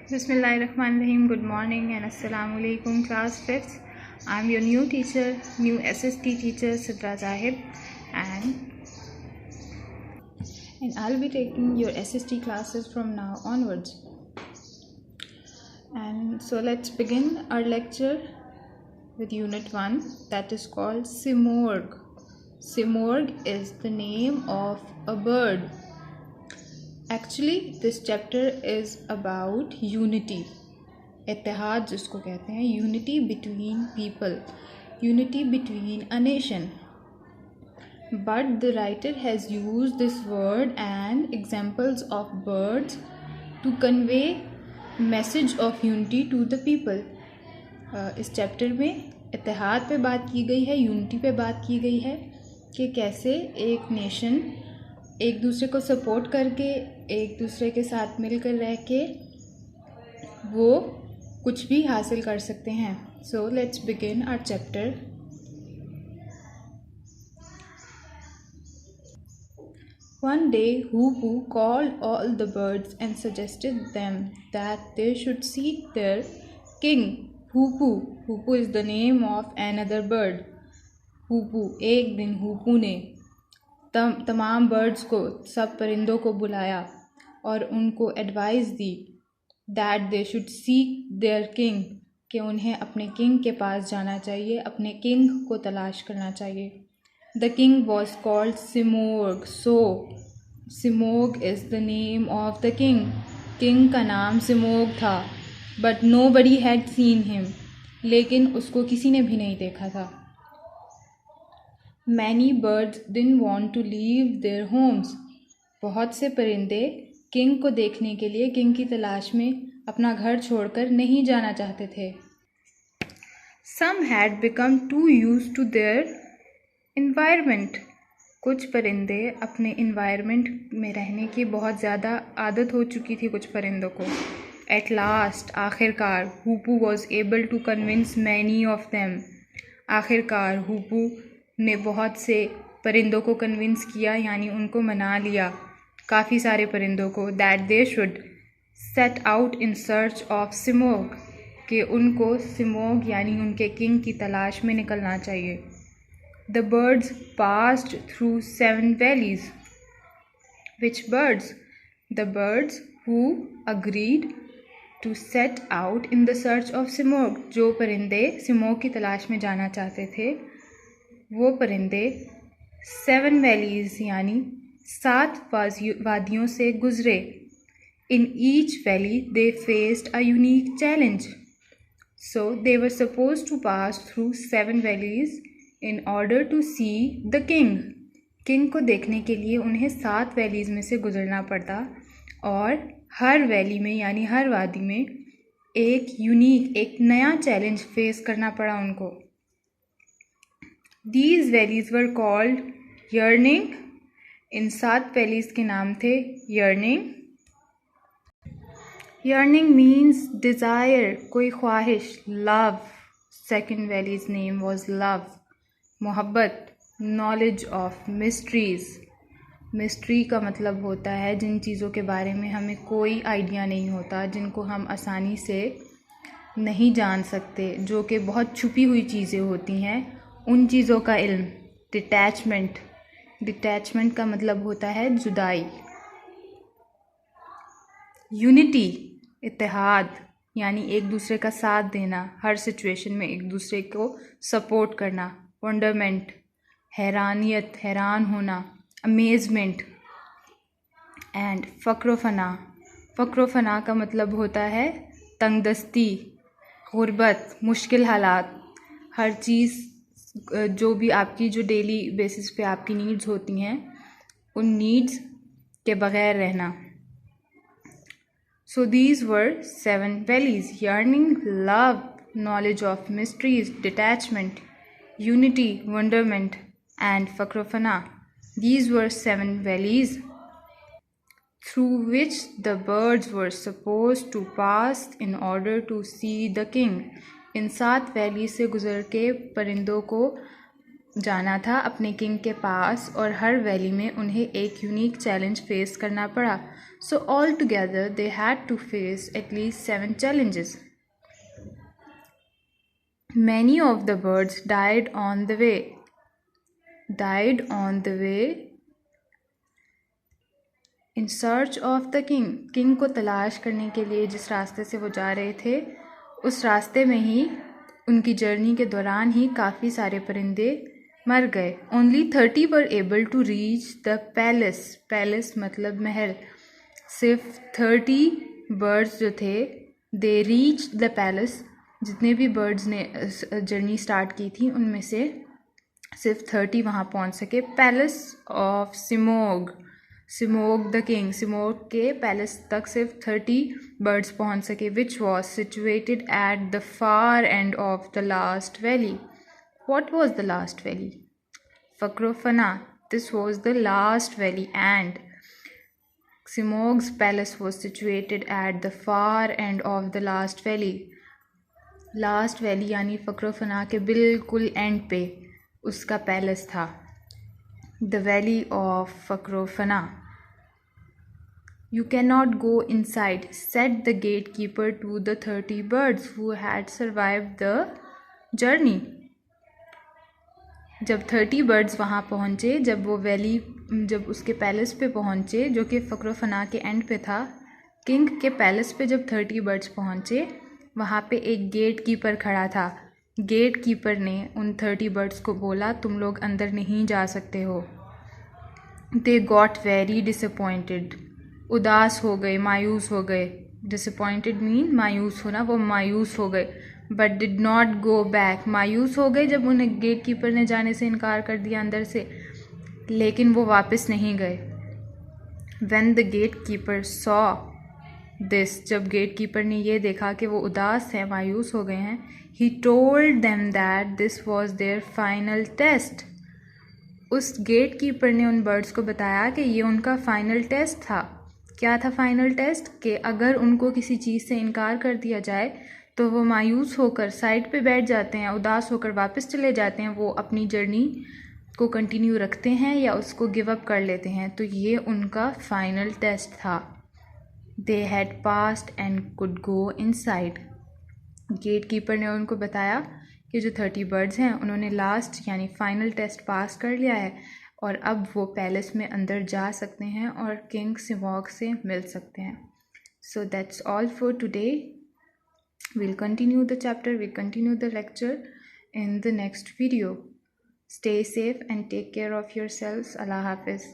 Bismillahirrahmanirrahim. Good morning and Assalamu alaikum class 5th. I'm your new teacher, new SST teacher Sidra Zahid, and I'll be taking your SST classes from now onwards. And so let's begin our lecture with Unit 1, that is called Simorgh. Simorgh is the name of a bird. Actually, this chapter is about unity. इत्तेहाद जिसको कहते हैं, unity between people, unity between a nation. But the writer has used this word and examples of birds to convey message of unity to the people. इस chapter में इत्तेहाद पे बात की गई है, यूनिटी पे बात की गई है कि कैसे एक नेशन एक दूसरे को सपोर्ट करके, एक दूसरे के साथ मिलकर रह के वो कुछ भी हासिल कर सकते हैं. So let's begin our chapter. One day, Hoopoe called all the birds and suggested them that they should seek their king. Hoopoe is the name of another bird. Hoopoe, एक दिन Hoopoe ने तमाम बर्ड्स को, सब परिंदों को बुलाया और उनको advice the that they should seek there king, कि उन्हें अपने किंग के पास जाना चाहिए, अपने किंग को तलाश करना चाहिए. The king was called Simorgh. So Simorgh is the name of the king. King का नाम सिमोर्ग था. But nobody had seen him, लेकिन उसको किसी ने भी नहीं देखा था. Many birds didn't want to leave their homes. बहुत से परिंदे किंग को देखने के लिए, किंग की तलाश में अपना घर छोड़कर नहीं जाना चाहते थे. Some had become too used to their environment. कुछ परिंदे अपने environment में रहने की बहुत ज़्यादा आदत हो चुकी थी कुछ परिंदों को. At last, आखिरकार, Hoopoe was able to convince many of them. आखिरकार Hoopoe ने बहुत से परिंदों को कन्विंस किया, यानी उनको मना लिया, काफ़ी सारे परिंदों को, that they should set out in search of Simorgh, कि उनको सिमोर्ग यानी उनके किंग की तलाश में निकलना चाहिए. The birds passed through 7 valleys. Which birds? The birds who agreed to set out in the search of Simorgh. जो परिंदे सिमोर्ग की तलाश में जाना चाहते थे, वो परिंदे 7 वैलीज यानी 7 वादियों से गुजरे. In each valley they faced a unique challenge. So they were suppose to pass through 7 valleys in order to see the king. King को देखने के लिए उन्हें 7 वैलीज में से गुजरना पड़ता, और हर वैली में यानी हर वादी में एक यूनिक, एक नया चैलेंज फेस करना पड़ा उनको. These valleys were called yearning. In 7 valleys के नाम थे yearning. Yearning means desire, कोई ख्वाहिश. Love, second valley's name was love. मोहब्बत. Knowledge of mysteries. मिस्ट्री का मतलब होता है जिन चीज़ों के बारे में हमें कोई आइडिया नहीं होता, जिनको हम आसानी से नहीं जान सकते, जो कि बहुत छुपी हुई चीज़ें होती हैं, उन चीज़ों का इल्म. डिटैचमेंट. डिटैचमेंट का मतलब होता है जुदाई. यूनिटी, इत्तेहाद, यानी एक दूसरे का साथ देना, हर सिचुएशन में एक दूसरे को सपोर्ट करना. वंडरमेंट, हैरानियत, हैरान होना. अमेजमेंट. एंड फ़क्र-फ़ना. फ़क्र-फ़ना का मतलब होता है तंगदस्ती, गुर्बत, मुश्किल हालात. हर चीज़ जो भी आपकी, जो डेली बेसिस पे आपकी नीड्स होती हैं, उन नीड्स के बग़ैर रहना. So these were 7 valleys: yearning, love, knowledge of mysteries, detachment, unity, wonderment, and फ़क्र-फ़ना. These were 7 valleys through which the birds were supposed to pass in order to see the king. In 7 valley से गुज़र के परिंदों को जाना था अपने king के पास, और हर वैली में उन्हें एक यूनिक चैलेंज फेस करना पड़ा. So altogether they had to face at least 7 challenges. Many of the birds died on the way. In search of the king. King को तलाश करने के लिए जिस रास्ते से वो जा रहे थे, उस रास्ते में ही उनकी जर्नी के दौरान ही काफ़ी सारे परिंदे मर गए. Only 30 were able to reach the palace. Palace मतलब महल. सिर्फ 30 बर्ड्स जो थे, दे रीच द पैलेस. जितने भी बर्ड्स ने जर्नी स्टार्ट की थी उनमें से सिर्फ 30 वहाँ पहुँच सके. Palace of Simorgh the king. Simorgh के पैलेस तक सिर्फ 30 बर्ड्स पहुँच सके, which was situated at the far end of the last valley. What was the last valley? Fakrofana. This was the last valley, and Simog's palace was situated at the far end of the last valley. Last valley यानी फक्रोफना के बिल्कुल and पे उसका palace था. The valley of Fakrofana. You cannot go inside, said the gatekeeper to the 30 birds who had survived the journey. जब 30 birds वहाँ पहुँचे, जब उसके पैलेस पे पहुँचे जो कि फक्रोफना के एंड पे था, किंग के पैलेस पे जब 30 बर्ड्स पहुँचे, वहाँ पे एक गेट कीपर खड़ा था. गेट कीपर ने उन 30 बर्ड्स को बोला, तुम लोग अंदर नहीं जा सकते हो. They got very disappointed. उदास हो गए, मायूस हो गए. डिसअपॉइंटेड मीन मायूस होना, वो मायूस हो गए. But did not go back. मायूस हो गए जब उन्हें गेट कीपर ने जाने से इनकार कर दिया अंदर से, लेकिन वो वापस नहीं गए. When the gate keeper saw this. जब गेट कीपर ने ये देखा कि वो उदास हैं, मायूस हो गए हैं, he told them that this was their final test. उस गेट कीपर ने उन बर्ड्स को बताया कि ये उनका फाइनल टेस्ट था. क्या था फाइनल टेस्ट? कि अगर उनको किसी चीज़ से इनकार कर दिया जाए तो वो मायूस होकर साइड पे बैठ जाते हैं, उदास होकर वापस चले जाते हैं, वो अपनी जर्नी को कंटिन्यू रखते हैं या उसको गिव अप कर लेते हैं. तो ये उनका फाइनल टेस्ट था. They had passed and could go inside. Gate keeper ने उनको बताया कि जो 30 बर्ड्स हैं उन्होंने लास्ट यानी फाइनल टेस्ट पास कर लिया है और अब वो पैलेस में अंदर जा सकते हैं और किंग सिमोग से मिल सकते हैं. So that's all for today. We'll continue the chapter, we'll continue the lecture in the next video. Stay safe and take care of yourselves. Allah Hafiz.